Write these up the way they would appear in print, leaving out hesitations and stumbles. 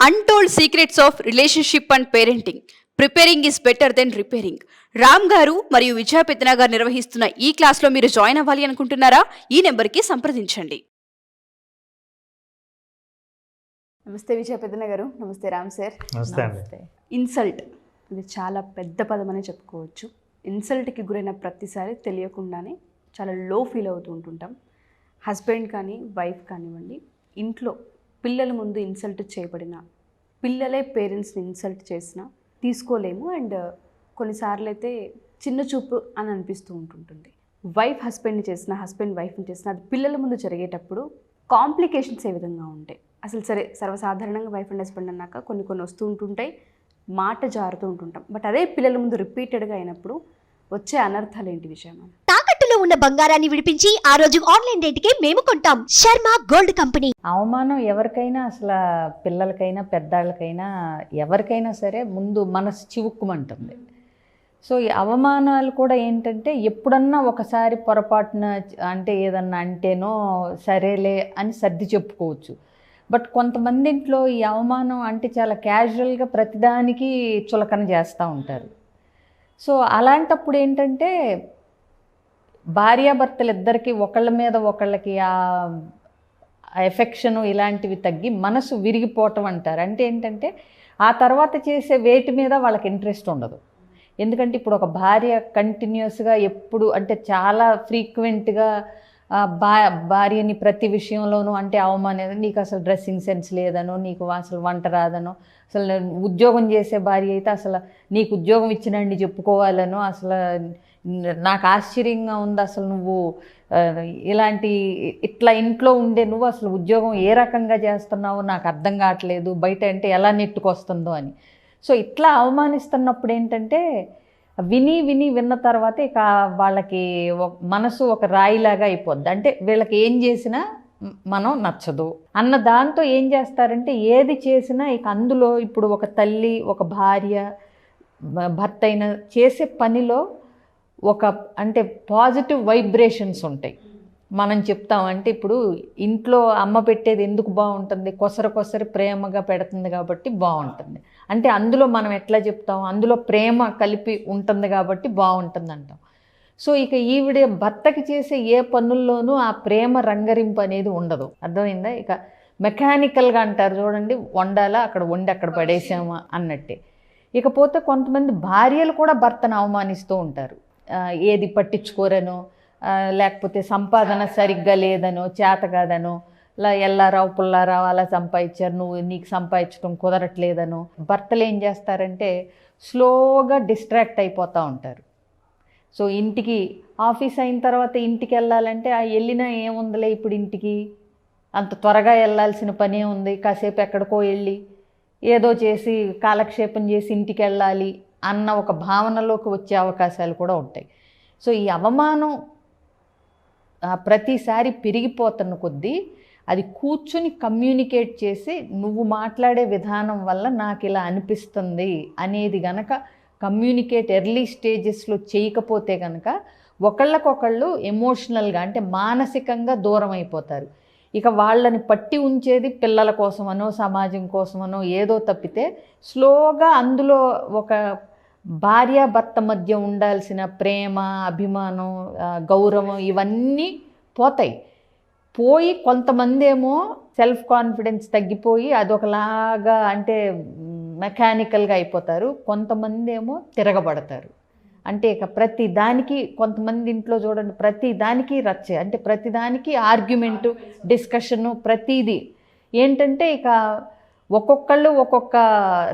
Untold secrets of relationship and parenting preparing is better than repairing. Ram గారు మరియు విజయ పెద్దన గారు నిర్వహిస్తున్న ఈ క్లాస్లో మీరు జాయిన్ అవ్వాలి అనుకుంటున్నారా? ఈ నెంబర్కి సంప్రదించండి. నమస్తే విజయ పెద్దన గారు. నమస్తే రామ్ సార్. నమస్తే. ఇన్సల్ట్ ఇది చాలా పెద్ద పదం అని చెప్పుకోవచ్చు. ఇన్సల్ట్కి గురైన ప్రతిసారి తెలియకుండానే చాలా లో ఫీల్ అవుతూ ఉంటుంటాం. హస్బెండ్ కానీ వైఫ్ కానివ్వండి, ఇంట్లో పిల్లల ముందు ఇన్సల్ట్ చేయబడిన, పిల్లలే పేరెంట్స్ని ఇన్సల్ట్ చేసినా తీసుకోలేము. అండ్ కొన్నిసార్లు అయితే చిన్న చూపు అని అనిపిస్తూ ఉంటుంటుంది. వైఫ్ హస్బెండ్ని చేసిన, హస్బెండ్ వైఫ్ని చేసిన, అది పిల్లల ముందు జరిగేటప్పుడు కాంప్లికేషన్స్ ఏ విధంగా ఉంటాయి? అసలు సరే, సర్వసాధారణంగా వైఫ్ అండ్ హస్బెండ్ అన్నాక కొన్ని వస్తూ ఉంటుంటాయి, మాట జారుతూ ఉంటుంటాం. బట్ అదే పిల్లల ముందు రిపీటెడ్గా అయినప్పుడు వచ్చే అనర్థాలు ఏంటి విషయం? తాకట్టులో ఉన్న బంగారాన్ని విడిపించి ఆ రోజు ఆన్లైన్ రేటుకే మేము కొంటాం. Sharma gold company. అవమానం ఎవరికైనా, అసలు పిల్లలకైనా పెద్దవాళ్ళకైనా ఎవరికైనా సరే ముందు మనసు చివుక్కుమంటుంది. సో ఈ అవమానాలు కూడా ఏంటంటే ఎప్పుడన్నా ఒకసారి పొరపాటున అంటే ఏదన్నా అంటేనో సరేలే అని సర్ది చెప్పుకోవచ్చు. బట్ కొంతమంది ఇంట్లో ఈ అవమానం అంటే చాలా క్యాజువల్గా ప్రతిదానికి చులకన చేస్తూ ఉంటారు. సో అలాంటప్పుడు ఏంటంటే భార్యాభర్తలు ఇద్దరికి ఒకళ్ళ మీద ఒకళ్ళకి ఆ ఎఫెక్షను ఇలాంటివి తగ్గి మనసు విరిగిపోవటం అంటారు. అంటే ఏంటంటే ఆ తర్వాత చేసే వేటి మీద వాళ్ళకి ఇంట్రెస్ట్ ఉండదు. ఎందుకంటే ఇప్పుడు ఒక భార్య కంటిన్యూస్గా ఎప్పుడు అంటే చాలా ఫ్రీక్వెంట్గా భార్యని ప్రతి విషయంలోనూ అంటే అవమానం, నీకు అసలు డ్రెస్సింగ్ సెన్స్ లేదనో, నీకు అసలు వంట రాదనో, అసలు ఉద్యోగం చేసే భార్య అయితే అసలు నీకు ఉద్యోగం ఇచ్చినండి చెప్పుకోవాలనో, అసలు నాకు ఆశ్చర్యంగా ఉంది అసలు నువ్వు ఇట్లా ఇంట్లో ఉండే నువ్వు అసలు ఉద్యోగం ఏ రకంగా చేస్తున్నావో నాకు అర్థం కావట్లేదు, బయట అంటే ఎలా నెట్టుకొస్తుందో అని. సో ఇట్లా అవమానిస్తున్నప్పుడు ఏంటంటే విన్న తర్వాత ఇక వాళ్ళకి మనసు ఒక రాయిలాగా అయిపోద్ది. అంటే వీళ్ళకి ఏం చేసినా మనం నచ్చదు అన్న దాంతో ఏం చేస్తారంటే ఏది చేసినా ఇక అందులో ఇప్పుడు ఒక తల్లి, ఒక భార్య, భర్త అయినా చేసే పనిలో ఒక అంటే పాజిటివ్ వైబ్రేషన్స్ ఉంటాయి. మనం చెప్తామంటే ఇప్పుడు ఇంట్లో అమ్మ పెట్టేది ఎందుకు బాగుంటుంది? కొసరి ప్రేమగా పెడుతుంది కాబట్టి బాగుంటుంది. అంటే అందులో మనం ఎట్లా చెప్తాం? అందులో ప్రేమ కలిపి ఉంటుంది కాబట్టి బాగుంటుంది అంటాం. సో ఇక ఈవిడ భర్తకి చేసే ఏ పనుల్లోనూ ఆ ప్రేమ రంగరింపు అనేది ఉండదు. అర్థమైందా? ఇక మెకానికల్గా అంటారు చూడండి, వండాలా అక్కడ వండి అక్కడ పడేసామా అన్నట్టే. ఇకపోతే కొంతమంది భార్యలు కూడా భర్తను అవమానిస్తూ ఉంటారు. ఏది పట్టించుకోరనో, లేకపోతే సంపాదన సరిగ్గా లేదనో, చేత కాదనో, ఎల్లారావు పుల్లారావు అలా సంపాదించారు, నీకు సంపాదించడం కుదరట్లేదనో. భర్తలు ఏం చేస్తారంటే స్లోగా డిస్ట్రాక్ట్ అయిపోతూ ఉంటారు. సో ఇంటికి ఆఫీస్ అయిన తర్వాత ఇంటికి వెళ్ళాలంటే వెళ్ళినా ఏముందిలే, ఇప్పుడు ఇంటికి అంత త్వరగా వెళ్ళాల్సిన పనే ఉంది, కాసేపు ఎక్కడికో వెళ్ళి ఏదో చేసి కాలక్షేపం చేసి ఇంటికి వెళ్ళాలి అన్న ఒక భావనలోకి వచ్చే అవకాశాలు కూడా ఉంటాయి. సో ఈ అవమానం ప్రతిసారి పెరిగిపోతున్న కొద్దీ అది కూర్చుని కమ్యూనికేట్ చేసి నువ్వు మాట్లాడే విధానం వల్ల నాకు ఇలా అనిపిస్తుంది అనేది గనక కమ్యూనికేట్ ఎర్లీ స్టేజెస్లో చేయకపోతే కనుక ఒకళ్ళకొకళ్ళు ఎమోషనల్గా అంటే మానసికంగా దూరం అయిపోతారు. ఇక వాళ్ళని పట్టి ఉంచేది పిల్లల కోసమనో సమాజం కోసమనో ఏదో తప్పితే స్లోగా అందులో ఒక భార్యాభర్త మధ్య ఉండాల్సిన ప్రేమ, అభిమానం, గౌరవం ఇవన్నీ పోయి కొంతమంది ఏమో సెల్ఫ్ కాన్ఫిడెన్స్ తగ్గిపోయి అదొకలాగా అంటే మెకానికల్గా అయిపోతారు. కొంతమంది ఏమో తిరగబడతారు. అంటే ఇక ప్రతి దానికి కొంతమంది ఇంట్లో చూడండి ప్రతి దానికి రచ్చే, అంటే ప్రతిదానికి ఆర్గ్యుమెంటు, డిస్కషను, ప్రతిదీ ఏంటంటే ఇక ఒక్కొక్కళ్ళు ఒక్కొక్క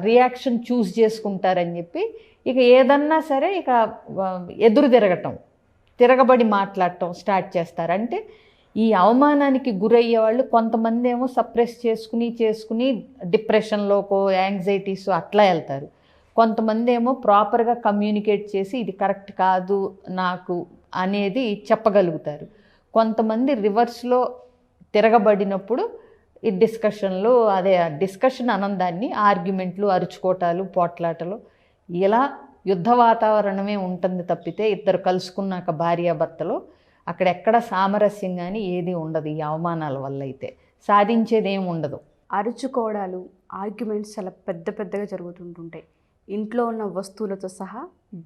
రియాక్షన్ చూస్ చేసుకుంటారని చెప్పి ఇక ఏదన్నా సరే ఇక ఎదురు తిరగబడి మాట్లాడటం స్టార్ట్ చేస్తారు. అంటే ఈ అవమానానికి గురయ్యే వాళ్ళు కొంతమంది ఏమో సప్రెస్ చేసుకుని డిప్రెషన్లోకో యాంగ్జైటీస్ అట్లా వెళ్తారు. కొంతమంది ఏమో ప్రాపర్గా కమ్యూనికేట్ చేసి ఇది కరెక్ట్ కాదు నాకు అనేది చెప్పగలుగుతారు. కొంతమంది రివర్స్లో తిరగబడినప్పుడు ఈ డిస్కషన్లు, అదే డిస్కషన్ అనందాన్ని ఆర్గ్యుమెంట్లు, అరుచుకోటాలు, పోట్లాటలు, ఇలా యుద్ధ వాతావరణమే ఉంటుంది తప్పితే ఇద్దరు కలుసుకున్నాక భార్యాభర్తలు అక్కడెక్కడ సామరస్యం కానీ ఏది ఉండదు. ఈ అవమానాల వల్ల అయితే సాధించేది ఏమి ఉండదు. అరుచుకోవడాలు, ఆర్గ్యుమెంట్స్ చాలా పెద్దగా జరుగుతుంటుంటాయి. ఇంట్లో ఉన్న వస్తువులతో సహా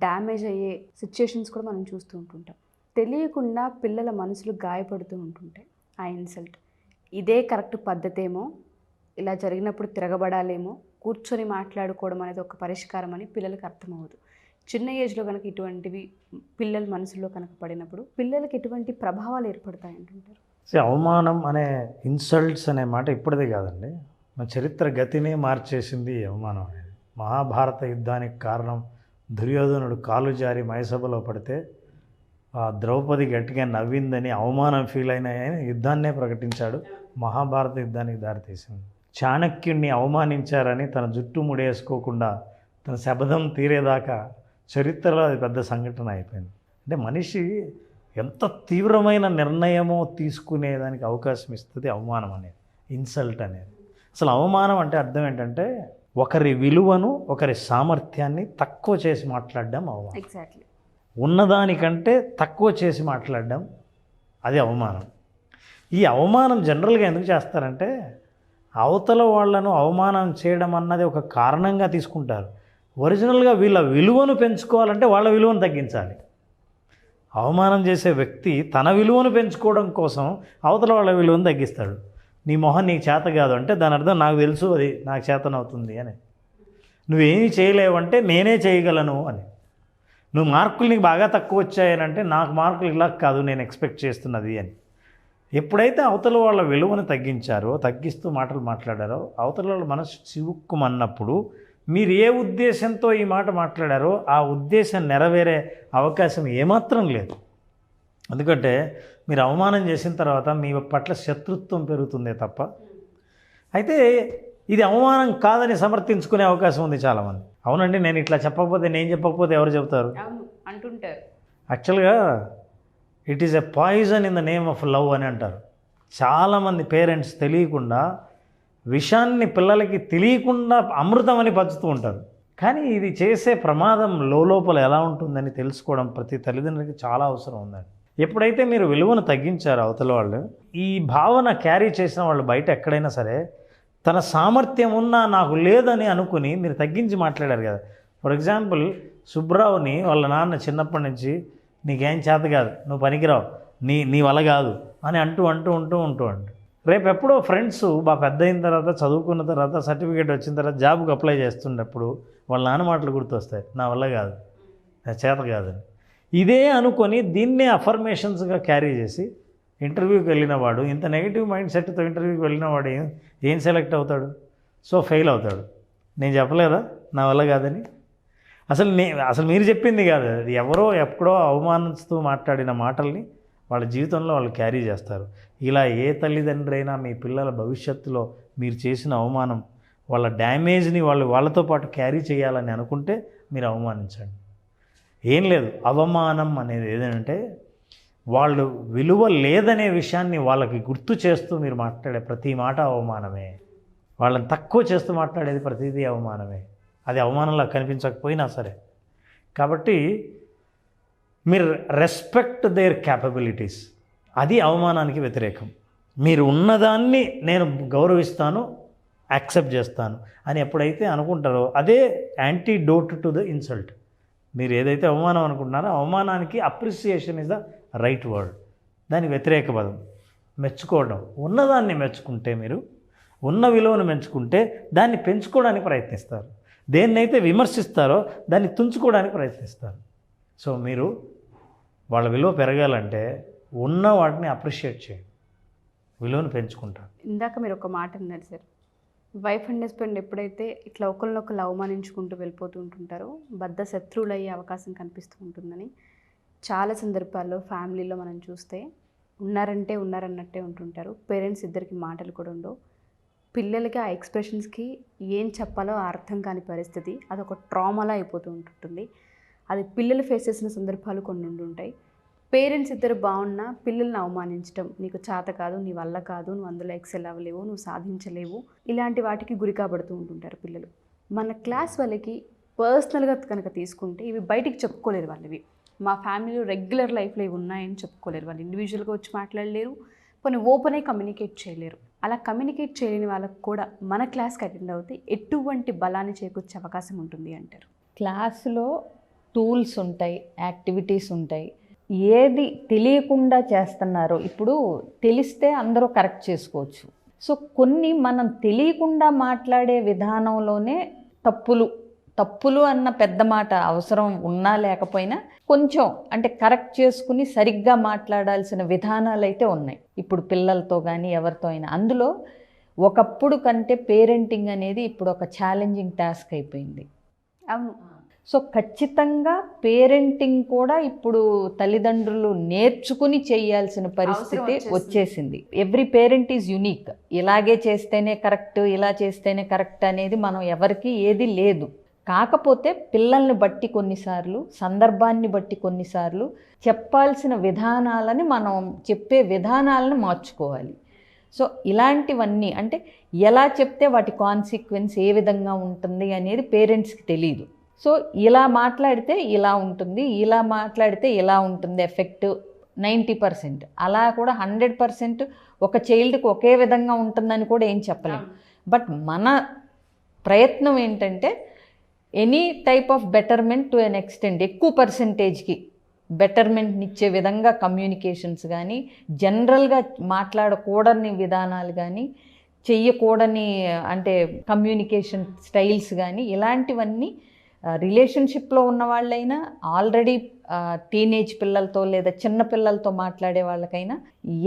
డ్యామేజ్ అయ్యే సిచ్యుయేషన్స్ కూడా మనం చూస్తూ ఉంటుంటాం. తెలియకుండా పిల్లల మనసులు గాయపడుతూ ఉంటుంటాయి ఆ ఇన్సల్ట్. ఇదే కరెక్ట్ పద్ధతేమో, ఇలా జరిగినప్పుడు తిరగబడాలేమో, కూర్చొని మాట్లాడుకోవడం అనేది ఒక పరిష్కారం అని పిల్లలకి అర్థమవుదు. చిన్న ఏజ్లో కనుక ఇటువంటివి పిల్లల మనసులో కనుక పడినప్పుడు పిల్లలకి ఎటువంటి ప్రభావాలు ఏర్పడతాయి అంటుంటారు? అవమానం అనే ఇన్సల్ట్స్ అనే మాట ఇప్పటిదే కాదండి, మన చరిత్ర గతినే మార్చేసింది ఈ అవమానం అనేది. మహాభారత యుద్ధానికి కారణం దుర్యోధనుడు కాలు జారి మయసభలో పడితే ఆ ద్రౌపది గట్టిగా నవ్విందని అవమానం ఫీల్ అయిన ఆయన యుద్ధాన్నే ప్రకటించాడు. మహాభారత యుద్ధానికి దారితీసింది. చాణక్యుణ్ణి అవమానించారని తన జుట్టు ముడేసుకోకుండా తన శబదం తీరేదాకా చరిత్రలో అది పెద్ద సంఘటన అయిపోయింది. అంటే మనిషి ఎంత తీవ్రమైన నిర్ణయమో తీసుకునేదానికి అవకాశం ఇస్తుంది అవమానం అనేది, ఇన్సల్ట్ అనేది. అసలు అవమానం అంటే అర్థం ఏంటంటే ఒకరి విలువను, ఒకరి సామర్థ్యాన్ని తక్కువ చేసి మాట్లాడడం అవమానం. ఎగ్జాక్ట్లీ. ఉన్నదానికంటే తక్కువ చేసి మాట్లాడడం అది అవమానం. ఈ అవమానం జనరల్గా ఎందుకు చేస్తారంటే అవతల వాళ్ళను అవమానం చేయడం అన్నది ఒక కారణంగా తీసుకుంటారు. ఒరిజినల్గా వీళ్ళ విలువను పెంచుకోవాలంటే వాళ్ళ విలువను తగ్గించాలి. అవమానం చేసే వ్యక్తి తన విలువను పెంచుకోవడం కోసం అవతల వాళ్ళ విలువను తగ్గిస్తాడు. నీ మొహం నీకు చేత కాదు అంటే దాని అర్థం నాకు తెలుసు అది నాకు చేతనవుతుంది అని. నువ్వేమీ చేయలేవంటే నేనే చేయగలను అని. నువ్వు మార్కులు నీకు బాగా తక్కువ వచ్చాయనంటే నాకు మార్కులు ఇలా కాదు నేను ఎక్స్పెక్ట్ చేస్తున్నది అని. ఎప్పుడైతే అవతల వాళ్ళ విలువను తగ్గించారో, తగ్గిస్తూ మాటలు మాట్లాడారో, అవతల వాళ్ళ మనసు చివుక్కుమన్నప్పుడు మీరు ఏ ఉద్దేశంతో ఈ మాట మాట్లాడారో ఆ ఉద్దేశం నెరవేరే అవకాశం ఏమాత్రం లేదు. ఎందుకంటే మీరు అవమానం చేసిన తర్వాత మీ పట్ల శత్రుత్వం పెరుగుతుందే తప్ప. అయితే ఇది అవమానం కాదని సమర్థించుకునే అవకాశం ఉంది చాలామంది. అవునండి నేను ఇట్లా చెప్పకపోతే, నేను చెప్పకపోతే ఎవరు చెప్తారు అంటుంటారు. యాక్చువల్గా it is a poison in the name of love అని అంటారు. చాలామంది పేరెంట్స్ తెలియకుండా విషాన్ని పిల్లలకి తెలియకుండా అమృతం అని పంచుతూ ఉంటారు. కానీ ఇది చేసే ప్రమాదం లోపల ఎలా ఉంటుందని తెలుసుకోవడం ప్రతి తల్లిదండ్రులకి చాలా అవసరం ఉందండి. ఎప్పుడైతే మీరు విలువను తగ్గించారో అవతల వాళ్ళు, ఈ భావన క్యారీ చేసిన వాళ్ళు బయట ఎక్కడైనా సరే తన సామర్థ్యం ఉన్నా నాకు లేదని అనుకుని మీరు తగ్గించి మాట్లాడారు కదా. ఫర్ ఎగ్జాంపుల్ సుబ్రావుని వాళ్ళ నాన్న చిన్నప్పటి నుంచి నీకేం చేత కాదు, నువ్వు పనికిరావు, నీ వల్ల కాదు అని అంటూ రేపు ఎప్పుడో ఫ్రెండ్స్ బాగా పెద్ద అయిన తర్వాత, చదువుకున్న తర్వాత, సర్టిఫికేట్ వచ్చిన తర్వాత జాబ్కి అప్లై చేస్తున్నప్పుడు వాళ్ళ నాన్న మాటలు గుర్తొస్తాయి, నా వల్ల కాదు, నా చేత కాదని. ఇదే అనుకొని దీన్నే అఫర్మేషన్స్గా క్యారీ చేసి ఇంటర్వ్యూకి వెళ్ళినవాడు, ఇంత నెగిటివ్ మైండ్ సెట్తో ఇంటర్వ్యూకి వెళ్ళినవాడు ఏం సెలెక్ట్ అవుతాడు? సో ఫెయిల్ అవుతాడు. నేను చెప్పలేదా నా వల్ల కాదని? అసలు మీరు చెప్పింది కాదు, అది ఎవరో ఎప్పుడో అవమానిస్తూ మాట్లాడిన మాటల్ని వాళ్ళ జీవితంలో వాళ్ళు క్యారీ చేస్తారు. ఇలా ఏ తల్లిదండ్రి అయినా మీ పిల్లల భవిష్యత్తులో మీరు చేసిన అవమానం, వాళ్ళ డ్యామేజ్ని వాళ్ళతో పాటు క్యారీ చేయాలని అనుకుంటే మీరు అవమానించండి. ఏం లేదు, అవమానం అనేది ఏదంటే వాళ్ళు విలువ లేదనే విషయాన్ని వాళ్ళకి గుర్తు చేస్తూ మీరు మాట్లాడే ప్రతి మాట అవమానమే. వాళ్ళని తక్కువ చేస్తూ మాట్లాడేది ప్రతిదీ అవమానమే. అది అవమానంలా కనిపించకపోయినా సరే. కాబట్టి మీరు రెస్పెక్ట్ దేర్ క్యాపబిలిటీస్, అది అవమానానికి వ్యతిరేకం. మీరు ఉన్నదాన్ని నేను గౌరవిస్తాను, యాక్సెప్ట్ చేస్తాను అని ఎప్పుడైతే అనుకుంటారో అదే యాంటీడోట్ టు ద ఇన్సల్ట్. మీరు ఏదైతే అవమానం అనుకుంటున్నారో అవమానానికి appreciation is the right word. దాని వ్యతిరేక పదం మెచ్చుకోవడం. ఉన్నదాన్ని మెచ్చుకుంటే, మీరు ఉన్న విలువను మెచ్చుకుంటే దాన్ని పెంచుకోవడానికి ప్రయత్నిస్తారు. దేన్నైతే విమర్శిస్తారో దాన్ని తుంచుకోవడానికి ప్రయత్నిస్తారు. సో మీరు వాళ్ళ విలువ పెరగాలంటే ఉన్న వాటిని అప్రిషియేట్ చేయండి, విలువను పెంచుకుంటారు. ఇందాక మీరు ఒక మాట అన్నారు సార్, వైఫ్ అండ్ హస్బెండ్ ఎప్పుడైతే ఇట్లా ఒకరినొకరు అవమానించుకుంటూ వెళ్ళిపోతూ ఉంటుంటారో బద్ద శత్రువులు అయ్యే అవకాశం కనిపిస్తూ ఉంటుందని చాలా సందర్భాల్లో ఫ్యామిలీలో మనం చూస్తే ఉన్నారంటే ఉన్నారన్నట్టే ఉంటుంటారు. పేరెంట్స్ ఇద్దరికి మాటలు కూడా ఉండవు. పిల్లలకి ఆ ఎక్స్ప్రెషన్స్కి ఏం చెప్పాలో అర్థం కాని పరిస్థితి, అదొక ట్రామాలా అయిపోతూ ఉంటుంటుంది. అది పిల్లలు ఫేస్ చేసిన సందర్భాలు కొన్ని ఉంటుంటాయి. పేరెంట్స్ ఇద్దరు బాగున్నా పిల్లల్ని అవమానించడం, నీకు చేత కాదు, నీ వల్ల కాదు, నువ్వు అందులో ఎక్సెల్ అవ్వలేవు, నువ్వు సాధించలేవు, ఇలాంటి వాటికి గురి కాబడుతూ ఉంటుంటారు పిల్లలు. మన క్లాస్ వాళ్ళకి పర్సనల్గా కనుక తీసుకుంటే ఇవి బయటికి చెప్పుకోలేరు. వాళ్ళవి మా ఫ్యామిలీలో రెగ్యులర్ లైఫ్లో ఇవి ఉన్నాయని చెప్పుకోలేరు. వాళ్ళు ఇండివిజువల్గా వచ్చి మాట్లాడలేరు, కొన్ని ఓపెన్ అయి కమ్యూనికేట్ చేయలేరు. అలా కమ్యూనికేట్ చేయలేని వాళ్ళకు కూడా మన క్లాస్కి అటెండ్ అవుతే ఎటువంటి బలాన్ని చేకూర్చే అవకాశం ఉంటుంది అంటారు? క్లాసులో టూల్స్ ఉంటాయి, యాక్టివిటీస్ ఉంటాయి. ఏది తెలియకుండా చేస్తున్నారో, ఇప్పుడు తెలిస్తే అందరూ కరెక్ట్ చేసుకోవచ్చు. సో కొన్ని మనం తెలియకుండా మాట్లాడే విధానంలోనే తప్పులు అన్న పెద్ద మాట అవసరం ఉన్నా లేకపోయినా కొంచెం అంటే కరెక్ట్ చేసుకుని సరిగ్గా మాట్లాడాల్సిన విధానాలు అయితే ఉన్నాయి ఇప్పుడు పిల్లలతో కానీ ఎవరితో అయినా. అందులో ఒకప్పుడు కంటే పేరెంటింగ్ అనేది ఇప్పుడు ఒక ఛాలెంజింగ్ టాస్క్ అయిపోయింది. అవును. సో ఖచ్చితంగా పేరెంటింగ్ కూడా ఇప్పుడు తల్లిదండ్రులు నేర్చుకుని చేయాల్సిన పరిస్థితి వచ్చేసింది. Every parent is unique. ఇలాగే చేస్తేనే కరెక్ట్, ఇలా చేస్తేనే కరెక్ట్ అనేది మనం ఎవరికి ఏది లేదు. కాకపోతే పిల్లల్ని బట్టి కొన్నిసార్లు, సందర్భాన్ని బట్టి కొన్నిసార్లు చెప్పాల్సిన విధానాలని మనం చెప్పే విధానాలను మార్చుకోవాలి. సో ఇలాంటివన్నీ అంటే ఎలా చెప్తే వాటి కాన్సిక్వెన్స్ ఏ విధంగా ఉంటుంది అనేది పేరెంట్స్కి తెలియదు. సో ఇలా మాట్లాడితే ఇలా ఉంటుంది, ఇలా మాట్లాడితే ఇలా ఉంటుంది ఎఫెక్ట్ 90%. అలా కూడా 100% ఒక చైల్డ్కి ఒకే విధంగా ఉంటుందని కూడా ఏం చెప్పలేం. బట్ మన ప్రయత్నం ఏంటంటే any type of betterment to an extent, ఎక్కువ పర్సంటేజ్కి బెటర్మెంట్ని ఇచ్చే విధంగా కమ్యూనికేషన్స్ కానీ, జనరల్గా మాట్లాడకూడని విధానాలు కానీ, చెయ్యకూడని అంటే కమ్యూనికేషన్ స్టైల్స్ కానీ, ఇలాంటివన్నీ రిలేషన్షిప్లో ఉన్న వాళ్ళైనా, ఆల్రెడీ టీనేజ్ పిల్లలతో లేదా చిన్న పిల్లలతో మాట్లాడే వాళ్ళకైనా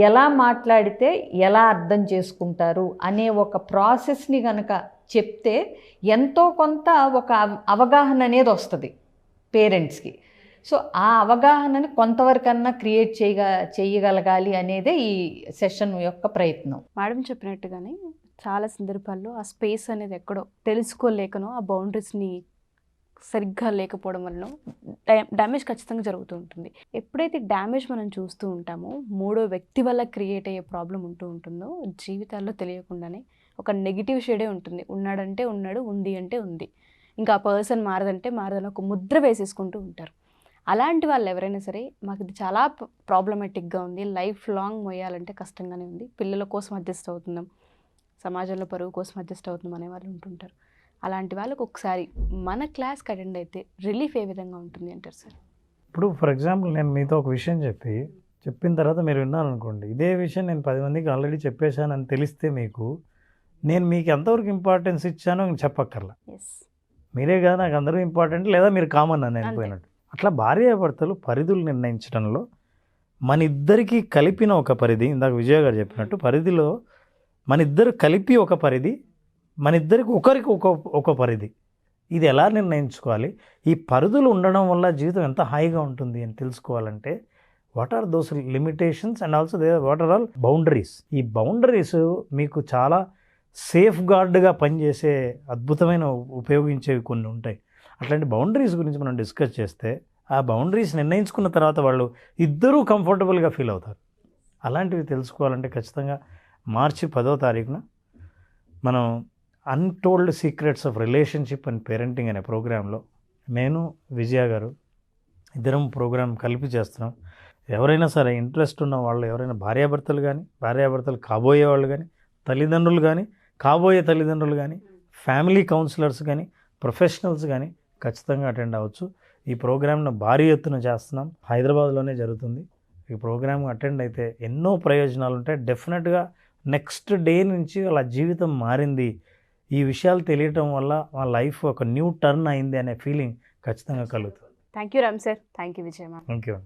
ఎలా మాట్లాడితే ఎలా అర్థం చేసుకుంటారు అనే ఒక ప్రాసెస్ని కనుక చెప్తే ఎంతో కొంత ఒక అవగాహన అనేది వస్తుంది పేరెంట్స్కి. సో ఆ అవగాహనని కొంతవరకన్నా క్రియేట్ చేయగలగాలి అనేదే ఈ సెషన్ యొక్క ప్రయత్నం. మేడం చెప్పినట్టుగానే చాలా సందర్భాల్లో ఆ స్పేస్ అనేది ఎక్కడో తెలుసుకోలేకనో, ఆ బౌండరీస్ని సరిగ్గా లేకపోవడం వల్ల డ్యామేజ్ ఖచ్చితంగా జరుగుతూ ఉంటుంది. ఎప్పుడైతే డ్యామేజ్ మనం చూస్తూ ఉంటామో, మూడో వ్యక్తి వల్ల క్రియేట్ అయ్యే ప్రాబ్లం ఉంటుందో జీవితాల్లో తెలియకుండానే ఒక నెగిటివ్ షేడే ఉంటుంది. ఉన్నాడంటే ఉన్నాడు, ఉంది అంటే ఉంది, ఇంకా ఆ పర్సన్ మారదంటే మారదని ఒక ముద్ర వేసేసుకుంటూ ఉంటారు. అలాంటి వాళ్ళు ఎవరైనా సరే, మాకు ఇది చాలా ప్రాబ్లమేటిక్గా ఉంది, లైఫ్ లాంగ్ మోయాలంటే కష్టంగానే ఉంది, పిల్లల కోసం అడ్జస్ట్ అవుతున్నాం, సమాజంలో పరువు కోసం అడ్జస్ట్ అవుతున్నాం అనే వాళ్ళు ఉంటుంటారు. అలాంటి వాళ్ళకు ఒకసారి మన క్లాస్కి అటెండ్ అయితే రిలీఫ్ ఏ విధంగా ఉంటుంది అంటారు సార్? ఇప్పుడు ఫర్ ఎగ్జాంపుల్ నేను మీతో ఒక విషయం చెప్పిన తర్వాత మీరు విన్నారనుకోండి, ఇదే విషయం నేను 10 మందికి ఆల్రెడీ చెప్పేశానని తెలిస్తే నేను మీకు ఎంతవరకు ఇంపార్టెన్స్ ఇచ్చానో చెప్పక్కర్లా. మీరే కదా నాకు అందరూ ఇంపార్టెంట్, లేదా మీరు కామన్ అని అయిపోయినట్టు. అట్లా భార్యాభర్తలు పరిధులు నిర్ణయించడంలో మన ఇద్దరికీ కలిపిన ఒక పరిధి, ఇందాక విజయ గారు చెప్పినట్టు పరిధిలో మన ఇద్దరు కలిపి ఒక పరిధి, మన ఇద్దరికి ఒకరికి ఒక పరిధి. ఇది ఎలా నిర్ణయించుకోవాలి? ఈ పరిధులు ఉండడం వల్ల జీవితం ఎంత హాయిగా ఉంటుంది అని తెలుసుకోవాలంటే what are those limitations and also what are all boundaries. ఈ బౌండరీస్ మీకు చాలా సేఫ్ గార్డ్గా పనిచేసే అద్భుతమైన ఉపయోగించేవి కొన్ని ఉంటాయి. అట్లాంటి బౌండరీస్ గురించి మనం డిస్కస్ చేస్తే ఆ బౌండరీస్ నిర్ణయించుకున్న తర్వాత వాళ్ళు ఇద్దరూ కంఫర్టబుల్గా ఫీల్ అవుతారు. అలాంటివి తెలుసుకోవాలంటే ఖచ్చితంగా మార్చి 10వ తారీఖున మనం untold secrets of relationship and parenting అనే ప్రోగ్రాంలో నేను విజయ గారు ఇద్దరం ప్రోగ్రాం కలిపి చేస్తున్నాం. ఎవరైనా సరే ఇంట్రెస్ట్ ఉన్న వాళ్ళు, ఎవరైనా భార్యాభర్తలు కాబోయే వాళ్ళు కానీ, తల్లిదండ్రులు కానీ, కాబోయే తల్లిదండ్రులు కానీ, ఫ్యామిలీ కౌన్సిలర్స్ కానీ, ప్రొఫెషనల్స్ కానీ ఖచ్చితంగా అటెండ్ అవ్వచ్చు. ఈ ప్రోగ్రామ్ను భారీ ఎత్తున చేస్తున్నాం. హైదరాబాద్లోనే జరుగుతుంది. ఈ ప్రోగ్రామ్ అటెండ్ అయితే ఎన్నో ప్రయోజనాలు ఉంటాయి. డెఫినెట్గా నెక్స్ట్ డే నుంచి వాళ్ళ జీవితం మారింది, ఈ విషయాలు తెలియటం వల్ల వాళ్ళ లైఫ్ ఒక న్యూ టర్న్ అయింది అనే ఫీలింగ్ ఖచ్చితంగా కలుగుతుంది. Thank you Ram sir. Thank you Vijay ma'am. Thank you.